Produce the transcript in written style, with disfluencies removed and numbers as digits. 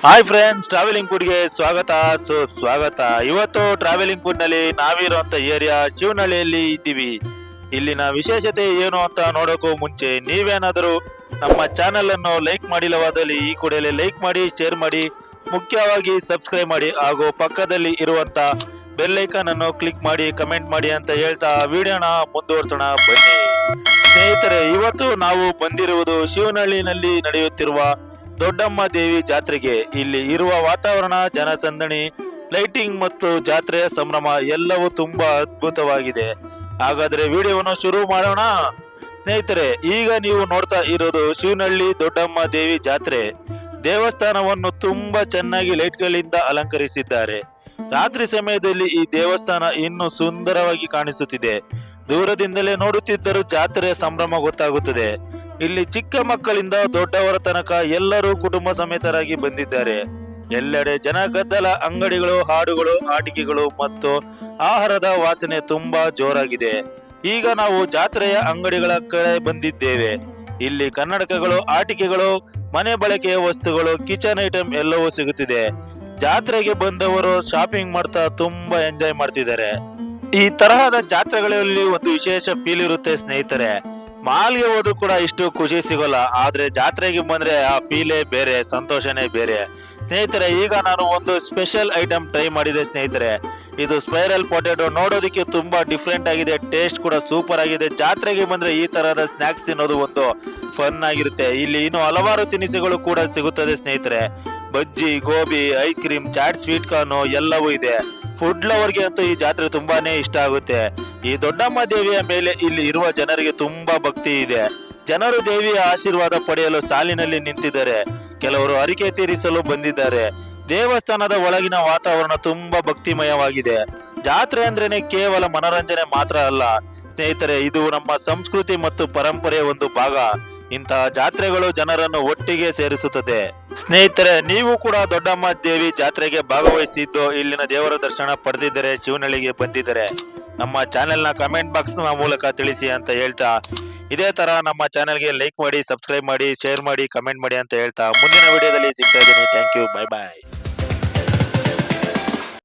Hi friends, travelling ಫುಡ್ಗೆ ಸ್ವಾಗತ ಸುಸ್ವಾಗತ. ಇವತ್ತು ಟ್ರಾವೆಲಿಂಗ್ ಫುಡ್ ನಲ್ಲಿ ನಾವಿರುವಂತ ಏರಿಯಾ ಶಿವನಹಳ್ಳಿಯಲ್ಲಿ ಇದ್ದೀವಿ. ಇಲ್ಲಿನ ವಿಶೇಷತೆ ಏನು ಅಂತ ನೋಡೋಕ್ಕೂ ಮುಂಚೆ ನೀವೇನಾದರೂ ನಮ್ಮ ಚಾನೆಲ್ ಅನ್ನು ಲೈಕ್ ಮಾಡಿಲ್ಲವಾದಲ್ಲಿ ಈ ಕೂಡಲೇ ಲೈಕ್ ಮಾಡಿ, ಶೇರ್ ಮಾಡಿ, ಮುಖ್ಯವಾಗಿ ಸಬ್ಸ್ಕ್ರೈಬ್ ಮಾಡಿ ಹಾಗೂ ಪಕ್ಕದಲ್ಲಿ ಇರುವಂತ ಬೆಲ್ ಐಕಾನ್ ಅನ್ನು ಕ್ಲಿಕ್ ಮಾಡಿ ಕಮೆಂಟ್ ಮಾಡಿ ಅಂತ ಹೇಳ್ತಾ ವಿಡಿಯೋನ ಮುಂದುವರ್ಸೋಣ ಬನ್ನಿ. ಸ್ನೇಹಿತರೆ, ಇವತ್ತು ನಾವು ಬಂದಿರುವುದು ಶಿವನಹಳ್ಳಿನಲ್ಲಿ ನಡೆಯುತ್ತಿರುವ ದೊಡ್ಡಮ್ಮ ದೇವಿ ಜಾತ್ರೆಗೆ. ಇಲ್ಲಿ ಇರುವ ವಾತಾವರಣ, ಜನಸಂದಣಿ, ಲೈಟಿಂಗ್ ಮತ್ತು ಜಾತ್ರೆಯ ಸಂಭ್ರಮ ಎಲ್ಲವೂ ತುಂಬಾ ಅದ್ಭುತವಾಗಿದೆ. ಹಾಗಾದ್ರೆ ವಿಡಿಯೋವನ್ನು ಶುರು ಮಾಡೋಣ. ಸ್ನೇಹಿತರೆ, ಈಗ ನೀವು ನೋಡ್ತಾ ಇರೋದು ಶಿವನಹಳ್ಳಿ ದೊಡ್ಡಮ್ಮ ದೇವಿ ಜಾತ್ರೆ. ದೇವಸ್ಥಾನವನ್ನು ತುಂಬಾ ಚೆನ್ನಾಗಿ ಲೈಟ್ಗಳಿಂದ ಅಲಂಕರಿಸಿದ್ದಾರೆ. ರಾತ್ರಿ ಸಮಯದಲ್ಲಿ ಈ ದೇವಸ್ಥಾನ ಇನ್ನೂ ಸುಂದರವಾಗಿ ಕಾಣಿಸುತ್ತಿದೆ. ದೂರದಿಂದಲೇ ನೋಡುತ್ತಿದ್ದರೂ ಜಾತ್ರೆಯ ಸಂಭ್ರಮ ಗೊತ್ತಾಗುತ್ತದೆ. ಇಲ್ಲಿ ಚಿಕ್ಕ ಮಕ್ಕಳಿಂದ ದೊಡ್ಡವರ ತನಕ ಎಲ್ಲರೂ ಕುಟುಂಬ ಸಮೇತರಾಗಿ ಬಂದಿದ್ದಾರೆ. ಎಲ್ಲೆಡೆ ಜನಗದ್ದಲ, ಅಂಗಡಿಗಳು, ಹಾಡುಗಳು, ಆಟಿಕೆಗಳು ಮತ್ತು ಆಹಾರದ ವಾಸನೆ ತುಂಬಾ ಜೋರಾಗಿದೆ. ಈಗ ನಾವು ಜಾತ್ರೆಯ ಅಂಗಡಿಗಳ ಕಡೆ ಬಂದಿದ್ದೇವೆ. ಇಲ್ಲಿ ಕನ್ನಡಕಗಳು, ಆಟಿಕೆಗಳು, ಮನೆ ಬಳಕೆಯ ವಸ್ತುಗಳು, ಕಿಚನ್ ಐಟಮ್ ಎಲ್ಲವೂ ಸಿಗುತ್ತಿದೆ. ಜಾತ್ರೆಗೆ ಬಂದವರು ಶಾಪಿಂಗ್ ಮಾಡ್ತಾ ತುಂಬಾ ಎಂಜಾಯ್ ಮಾಡ್ತಿದ್ದಾರೆ. ಈ ತರಹದ ಜಾತ್ರೆಗಳಲ್ಲಿ ಒಂದು ವಿಶೇಷ ಫೀಲ್ ಇರುತ್ತೆ ಸ್ನೇಹಿತರೆ. ಮಾಲ್ಗೆ ಹೋದ್ರು ಕೂಡ ಇಷ್ಟು ಖುಷಿ ಸಿಗೋಲ್ಲ, ಆದ್ರೆ ಜಾತ್ರೆಗೆ ಬಂದ್ರೆ ಆ ಫೀಲೇ ಬೇರೆ, ಸಂತೋಷನೇ ಬೇರೆ. ಸ್ನೇಹಿತರೆ, ಈಗ ನಾನು ಒಂದು ಸ್ಪೆಷಲ್ ಐಟಮ್ ಟ್ರೈ ಮಾಡಿದೆ ಸ್ನೇಹಿತರೆ. ಇದು ಸ್ಪೈರಲ್ ಪೊಟೆಟೊ. ನೋಡೋದಕ್ಕೆ ತುಂಬಾ ಡಿಫ್ರೆಂಟ್ ಆಗಿದೆ, ಟೇಸ್ಟ್ ಕೂಡ ಸೂಪರ್ ಆಗಿದೆ. ಜಾತ್ರೆಗೆ ಬಂದ್ರೆ ಈ ತರಹದ ಸ್ನಾಕ್ಸ್ ತಿನ್ನೋದು ಒಂದು ಫನ್ ಆಗಿರುತ್ತೆ. ಇಲ್ಲಿ ಇನ್ನು ಹಲವಾರು ತಿನಿಸುಗಳು ಕೂಡ ಸಿಗುತ್ತದೆ ಸ್ನೇಹಿತರೆ. Bajji, gobi, ice cream, chaat, sweet corn ಎಲ್ಲವೂ ಇದೆ. ಫುಡ್ ಲವರ್ಗೆ ಅಂತೂ ಈ ಜಾತ್ರೆ ತುಂಬಾನೇ ಇಷ್ಟ ಆಗುತ್ತೆ. ಈ ದೊಡ್ಡಮ್ಮ ದೇವಿಯ ಮೇಲೆ ಇಲ್ಲಿ ಇರುವ ಜನರಿಗೆ ತುಂಬಾ ಭಕ್ತಿ ಇದೆ. ಜನರು ದೇವಿಯ ಆಶೀರ್ವಾದ ಪಡೆಯಲು ಸಾಲಿನಲ್ಲಿ ನಿಂತಿದ್ದಾರೆ. ಕೆಲವರು ಹರಕೆ ತೀರಿಸಲು ಬಂದಿದ್ದಾರೆ. ದೇವಸ್ಥಾನದ ಒಳಗಿನ ವಾತಾವರಣ ತುಂಬಾ ಭಕ್ತಿಮಯವಾಗಿದೆ. ಜಾತ್ರೆ ಅಂದ್ರೇನೆ ಕೇವಲ ಮನೋರಂಜನೆ ಮಾತ್ರ ಅಲ್ಲ ಸ್ನೇಹಿತರೆ, ಇದು ನಮ್ಮ ಸಂಸ್ಕೃತಿ ಮತ್ತು ಪರಂಪರೆಯ ಒಂದು ಭಾಗ. ಇಂತಹ ಜಾತ್ರೆಗಳು ಜನರನ್ನು ಒಟ್ಟಿಗೆ ಸೇರಿಸುತ್ತದೆ. ಸ್ನೇಹಿತರೆ, ನೀವು ಕೂಡ ದೊಡ್ಡಮ್ಮ ದೇವಿ ಜಾತ್ರೆಗೆ ಭಾಗವಹಿಸಿದ್ದು, ಇಲ್ಲಿನ ದೇವರ ದರ್ಶನ ಪಡೆದಿದ್ದರೆ, ಶಿವನಹಳ್ಳಿಗೆ ಬಂದಿದ್ದರೆ ನಮ್ಮ ಚಾನೆಲ್ನ ಕಮೆಂಟ್ ಬಾಕ್ಸ್ ಮೂಲಕ ತಿಳಿಸಿ ಅಂತ ಹೇಳ್ತಾ, ಇದೇ ತರ ನಮ್ಮ ಚಾನೆಲ್ಗೆ ಲೈಕ್ ಮಾಡಿ, ಸಬ್ಸ್ಕ್ರೈಬ್ ಮಾಡಿ, ಶೇರ್ ಮಾಡಿ, ಕಮೆಂಟ್ ಮಾಡಿ ಅಂತ ಹೇಳ್ತಾ ಮುಂದಿನ ವಿಡಿಯೋದಲ್ಲಿ ಸಿಗ್ತಾ ಇದ್ದೀನಿ. Thank you, bye bye.